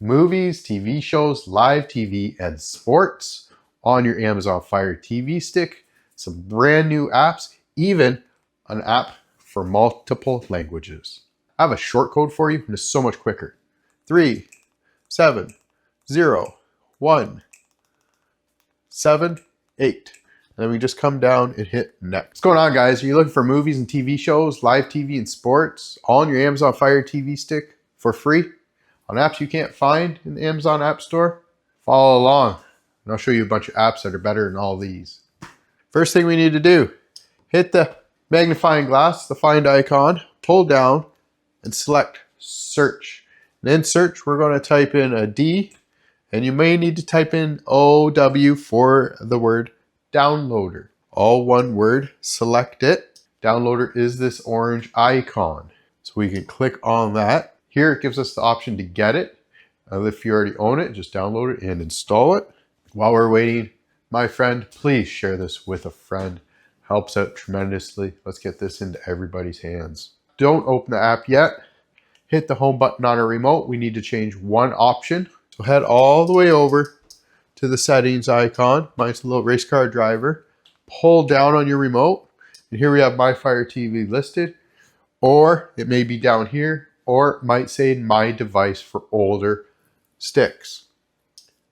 movies, TV shows, live TV, and sports on your Amazon Fire TV stick. Some brand new apps, even an app for multiple languages. I have a short code for you, and it's so much quicker. 3701778. And then we just come down and hit next. What's going on, guys? Are you looking for movies and TV shows, live TV and sports, all on your Amazon Fire TV stick for free on apps you can't find in the Amazon App Store? Follow along, and I'll show you a bunch of apps that are better than all these. First thing we need to do, hit the magnifying glass, the find icon, pull down, and select search. And in search, we're going to type in a D, and you may need to type in OW for the word downloader. All one word, select it. Downloader is this orange icon. So we can click on that. Here it gives us the option to get it. If you already own it, just download it and install it. While we're waiting, my friend, please share this with a friend. Helps out tremendously. Let's get this into everybody's hands. Don't open the app yet. Hit the home button on a remote. We need to change one option. So head all the way over to the settings icon. Mine's a little race car driver. Pull down on your remote. And here we have My Fire TV listed. Or it may be down here. Or it might say My Device for older sticks.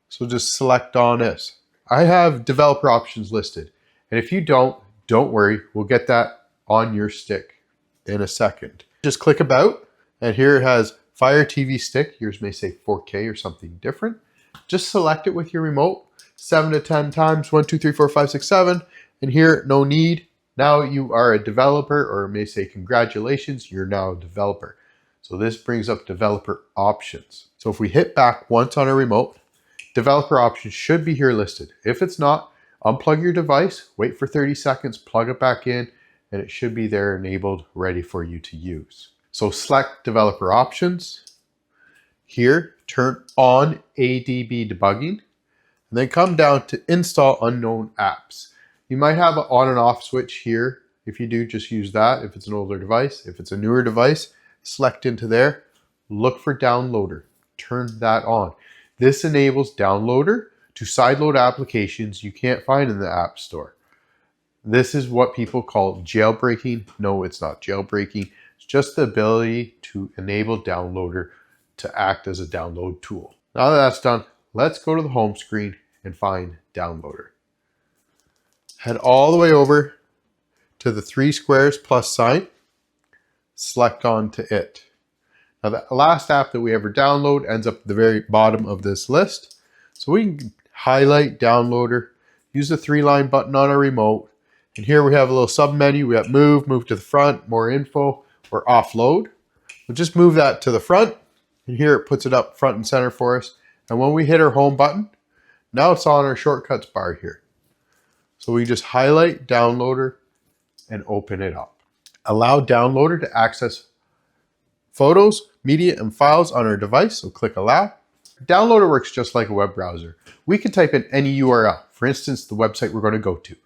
So just select on this. I have developer options listed. And if you don't worry. We'll get that on your stick in a second. Just click About. And here it has Fire TV Stick. Yours may say 4K or something different. Just select it with your remote. 7 to 10 times. 1, 2, 3, 4, 5, 6, 7. And here, no need. Now you are a developer, or it may say congratulations, you're now a developer. So this brings up developer options. So if we hit back once on a remote, developer options should be here listed. If it's not, unplug your device, wait for 30 seconds, plug it back in, and it should be there enabled, ready for you to use. So select developer options. Here, turn on ADB debugging, and then come down to install unknown apps. You might have an on and off switch here. If you do, just use that if it's an older device. If it's a newer device, select into there, look for downloader, turn that on. This enables downloader to sideload applications you can't find in the App Store. This is what people call jailbreaking. No, it's not jailbreaking. It's just the ability to enable downloader to act as a download tool. Now that that's done, let's go to the home screen and find downloader. Head all the way over to the 3 squares plus sign. Select on to it. Now the last app that we ever download ends up at the very bottom of this list. So we can highlight downloader, use the 3-line button on our remote, and here we have a little sub menu. We have move to the front, more info, or offload. We'll just move that to the front, and here it puts it up front and center for us. And when we hit our home button, now it's on our shortcuts bar here. So we just highlight downloader and open it up. Allow downloader to access photos, media, and files on our device, so click allow. Downloader works just like a web browser. We can type in any URL, for instance, the website we're going to go to,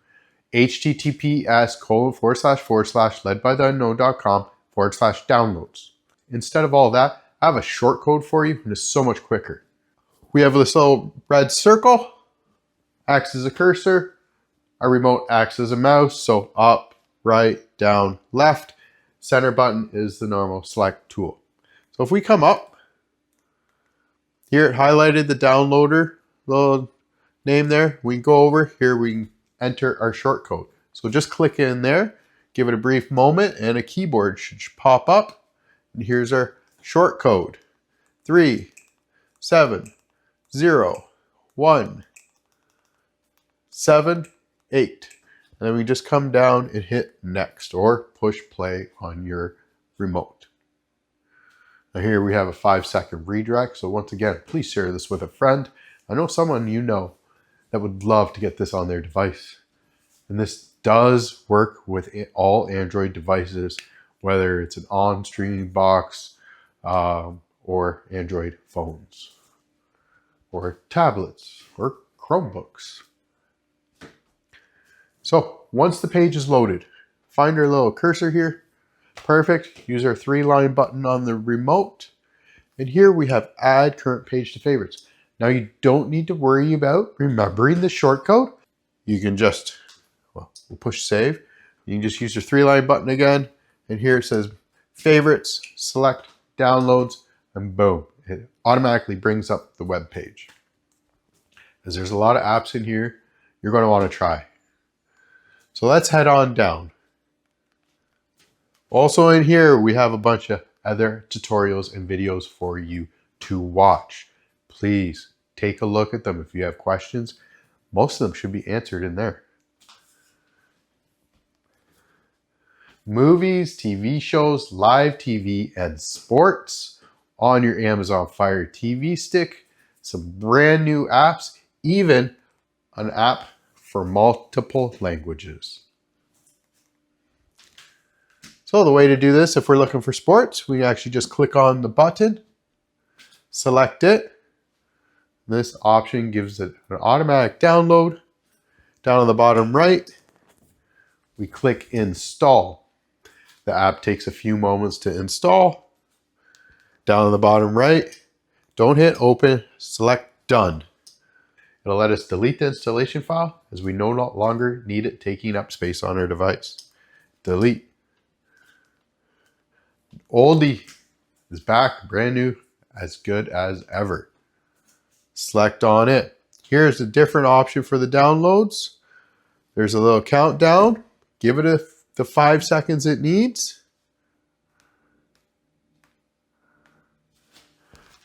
https://ledbytheunknown.com/downloads. Instead of all that, I have a short code for you, and it's so much quicker. We have this little red circle, acts as a cursor. Our remote acts as a mouse, so up, right, down, left. Center button is the normal select tool. So if we come up, here it highlighted the downloader, little name there. We can go over here, we can enter our short code. So just click in there, give it a brief moment, and a keyboard should pop up. And here's our short code. 3701778. And then we just come down and hit next or push play on your remote. Now here we have a 5-second redirect. So once again, please share this with a friend. I know someone you know that would love to get this on their device. And this does work with all Android devices, whether it's an on-streaming box or Android phones or tablets or Chromebooks. So once the page is loaded, find our little cursor here. Perfect. Use our 3-line button on the remote. And here we have add current page to favorites. Now you don't need to worry about remembering the shortcode. You can just, we'll push save. You can just use your 3-line button again. And here it says favorites, select downloads, and boom. It automatically brings up the web page. As there's a lot of apps in here you're going to want to try. So let's head on down. Also in here, we have a bunch of other tutorials and videos for you to watch. Please take a look at them if you have questions. Most of them should be answered in there. Movies, TV shows, live TV, and sports on your Amazon Fire TV stick. Some brand new apps, even an app for multiple languages. So the way to do this, if we're looking for sports, we actually just click on the button, select it. This option gives it an automatic download. Down on the bottom right, we click install. The app takes a few moments to install. Down on the bottom right, don't hit open, select done. It'll let us delete the installation file as we no longer need it taking up space on our device. Delete. Oldie is back, brand new, as good as ever. Select on it. Here's a different option for the downloads. There's a little countdown. Give it the 5 seconds it needs.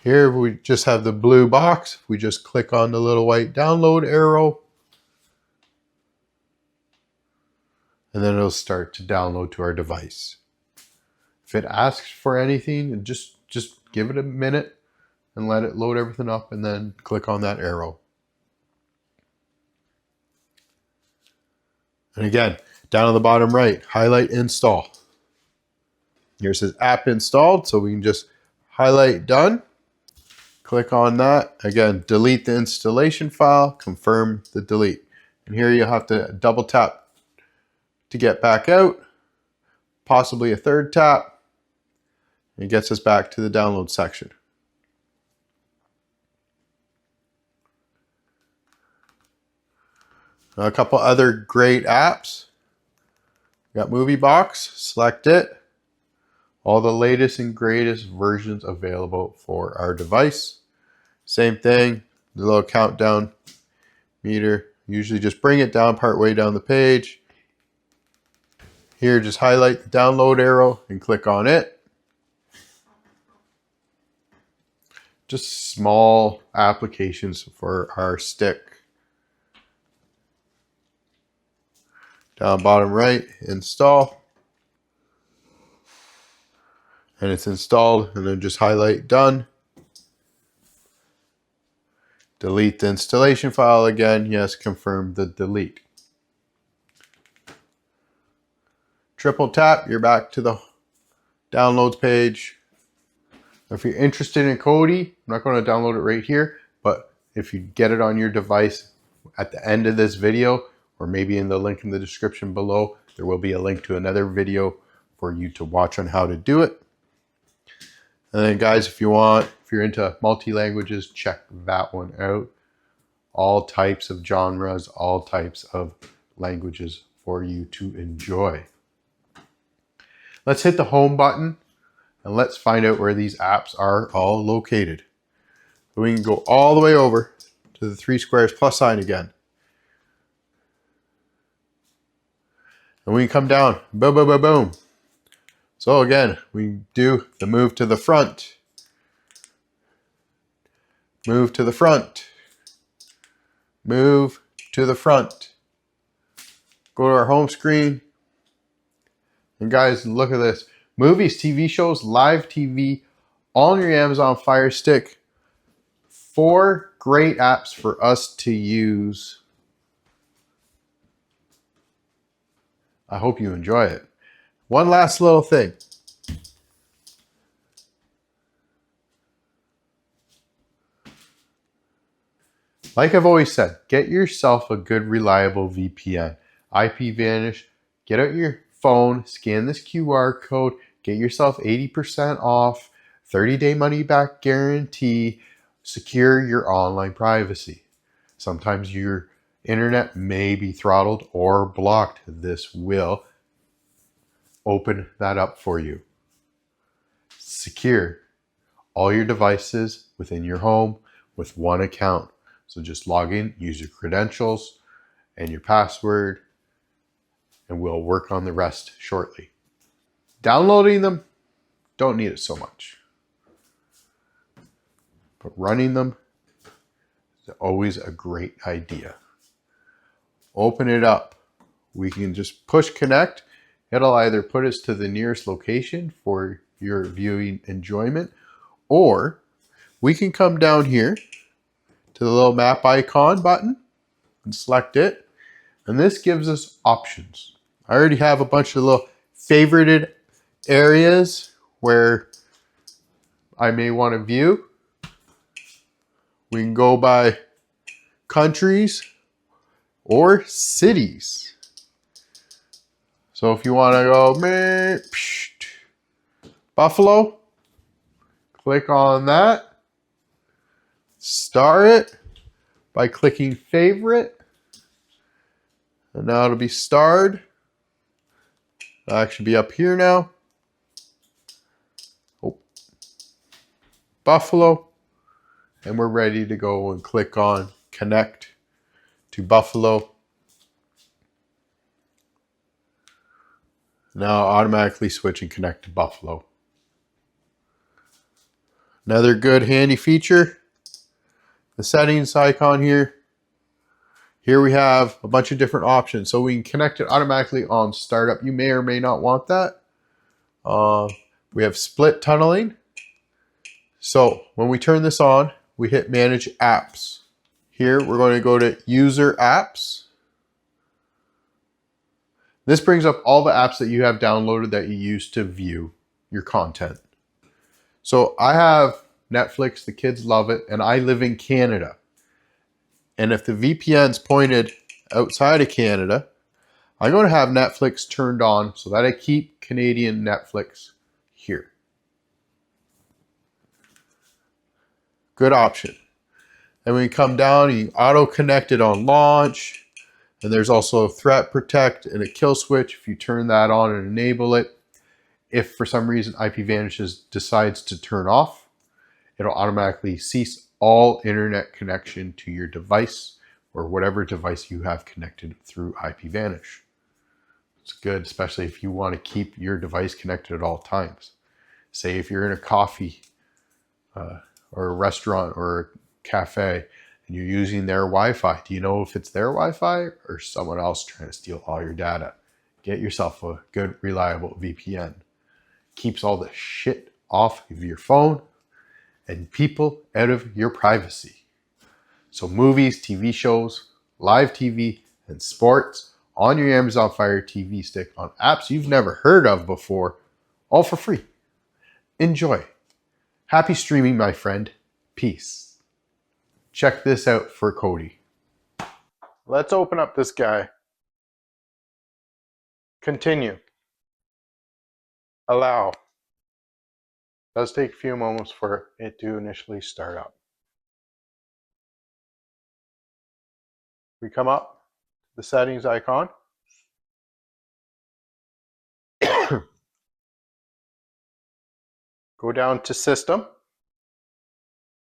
Here we just have the blue box. We just click on the little white download arrow. And then it'll start to download to our device. If it asks for anything, just give it a minute and let it load everything up and then click on that arrow. And again, down on the bottom right, highlight install. Here it says app installed, so we can just highlight done. Click on that. Again, delete the installation file, confirm the delete. And here you have to double tap to get back out, possibly a third tap. It gets us back to the download section. Now, a couple other great apps. We got Movie Box, select it. All the latest and greatest versions available for our device. Same thing, the little countdown meter. Usually just bring it down part way down the page. Here, just highlight the download arrow and click on it. Just small applications for our stick. Down bottom right, install. And it's installed, and then just highlight done. Delete the installation file again. Yes, confirm the delete. Triple tap, you're back to the downloads page. If you're interested in Kodi, I'm not going to download it right here, but if you get it on your device at the end of this video, or maybe in the link in the description below, there will be a link to another video for you to watch on how to do it. And then guys, if you're into multi-languages, check that one out. All types of genres, all types of languages for you to enjoy. Let's hit the home button and let's find out where these apps are all located. So we can go all the way over to the 3 squares plus sign again. And we can come down, boom, boom, boom, boom. So again, we do the move to the front. Move to the front. Move to the front. Go to our home screen. And guys, look at this. Movies, TV shows, live TV, all on your Amazon Fire Stick. 4 great apps for us to use. I hope you enjoy it. One last little thing. Like I've always said, get yourself a good, reliable VPN. IPVanish, get out your phone, scan this QR code, get yourself 80% off 30-day money-back guarantee. Secure your online privacy. Sometimes your internet may be throttled or blocked. This will open that up for you. Secure all your devices within your home with one account. So just log in, use your credentials and your password, and we'll work on the rest shortly. Downloading them, don't need it so much. But running them is always a great idea. Open it up. We can just push connect. It'll either put us to the nearest location for your viewing enjoyment, or we can come down here to the little map icon button and select it. And this gives us options. I already have a bunch of little favorited areas where I may want to view. We can go by countries or cities. So if you want to go Buffalo, click on that. Star it by clicking favorite. And now it'll be starred. It'll actually be up here now. Oh. Buffalo. And we're ready to go and click on connect to Buffalo. Now automatically switch and connect to Buffalo. Another good handy feature, the settings icon here. Here we have a bunch of different options. So we can connect it automatically on startup. You may or may not want that. We have split tunneling. So when we turn this on, we hit manage apps. Here we're going to go to user apps. This brings up all the apps that you have downloaded that you use to view your content. So I have Netflix, the kids love it, and I live in Canada. And if the VPN's pointed outside of Canada, I'm going to have Netflix turned on so that I keep Canadian Netflix here. Good option. And when you come down, you auto connect it on launch. And there's also a threat protect and a kill switch if you turn that on and enable it. If for some reason IPVanish decides to turn off, it'll automatically cease all internet connection to your device or whatever device you have connected through IPVanish. It's good, especially if you want to keep your device connected at all times. Say if you're in a coffee or a restaurant or a cafe and you're using their Wi-Fi, do you know if it's their Wi-Fi or someone else trying to steal all your data? Get yourself a good, reliable VPN. Keeps all the shit off of your phone and people out of your privacy. So movies, TV shows, live TV, and sports on your Amazon Fire TV Stick on apps you've never heard of before, all for free. Enjoy. Happy streaming, my friend. Peace. Check this out for Cody. Let's open up this guy. Continue. Allow. It does take a few moments for it to initially start up. We come up, the settings icon. Go down to system.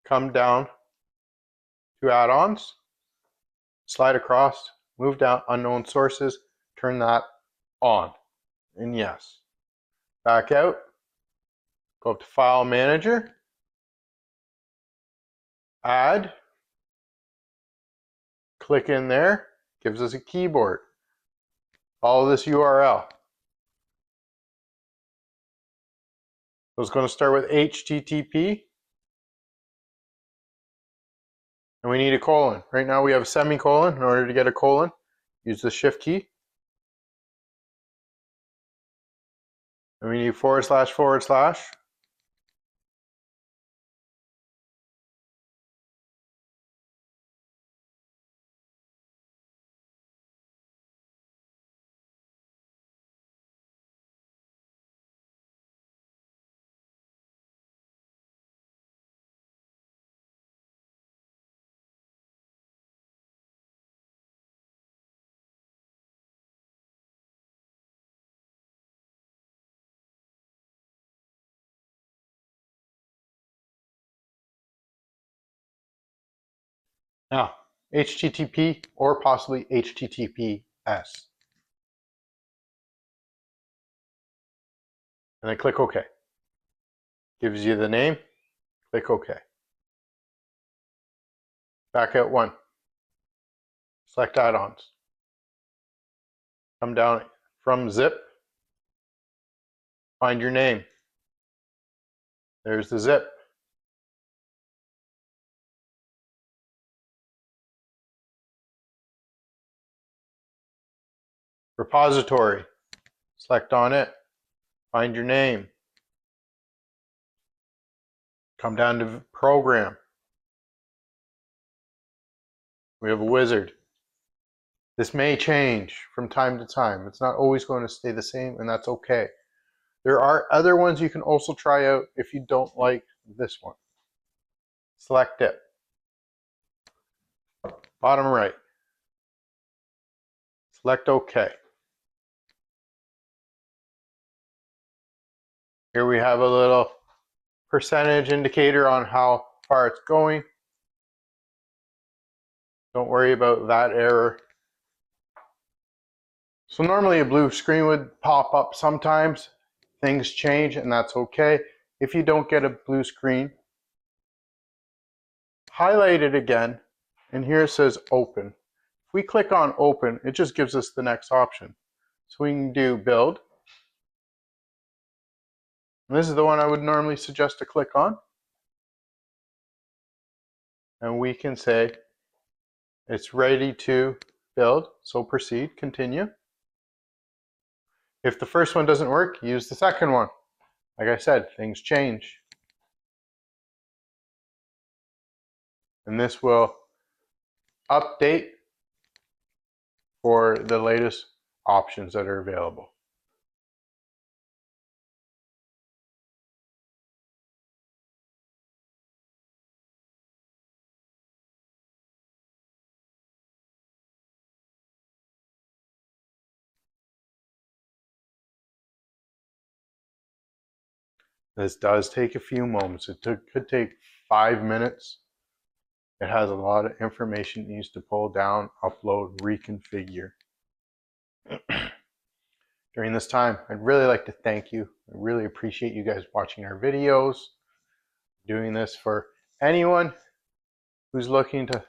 Come down to add-ons. Slide across, move down unknown sources, turn that on. And yes. Back out. Go up to File Manager. Add. Click in there. Gives us a keyboard. Follow this URL. So it's going to start with HTTP. And we need a colon. Right now we have a semicolon. In order to get a colon, use the Shift key. And we need // Now, HTTP or possibly HTTPS. And then click OK. Gives you the name, click OK. Back out one. Select add-ons. Come down from zip, find your name. There's the zip. Repository, select on it, find your name. Come down to program. We have a wizard. This may change from time to time. It's not always going to stay the same, and that's okay. There are other ones you can also try out if you don't like this one. Select it. Bottom right. Select OK. Here we have a little percentage indicator on how far it's going. Don't worry about that error. So normally a blue screen would pop up sometimes. Things change, and that's okay. If you don't get a blue screen, highlight it again, and here it says open. If we click on open, it just gives us the next option. So we can do build. And this is the one I would normally suggest to click on. And we can say it's ready to build, so proceed, continue. If the first one doesn't work, use the second one. Like I said, things change. And this will update for the latest options that are available. This does take a few moments. It could take 5 minutes. It has a lot of information it needs to pull down, upload, reconfigure. During this time, I'd really like to thank you. I really appreciate you guys watching our videos. Doing this for anyone who's looking to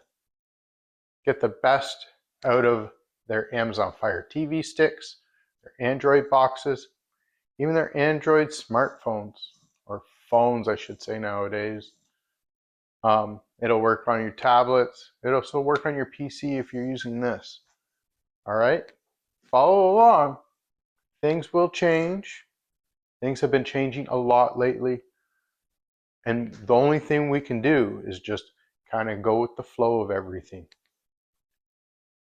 get the best out of their Amazon Fire TV sticks, their Android boxes, even their Android smartphones, or phones I should say nowadays. It'll work on your tablets. It'll also work on your PC if you're using this. All right? Follow along. Things will change. Things have been changing a lot lately. And the only thing we can do is just kind of go with the flow of everything.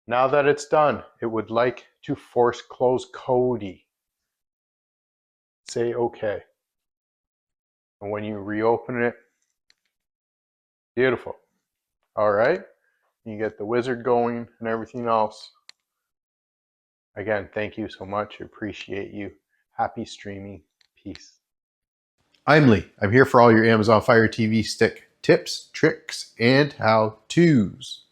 Now that it's done, it would like to force close Cody. Say OK. And when you reopen it, beautiful. All right. You get the wizard going and everything else. Again, thank you so much. Appreciate you. Happy streaming. Peace. I'm Lee. I'm here for all your Amazon Fire TV Stick tips, tricks, and how-tos.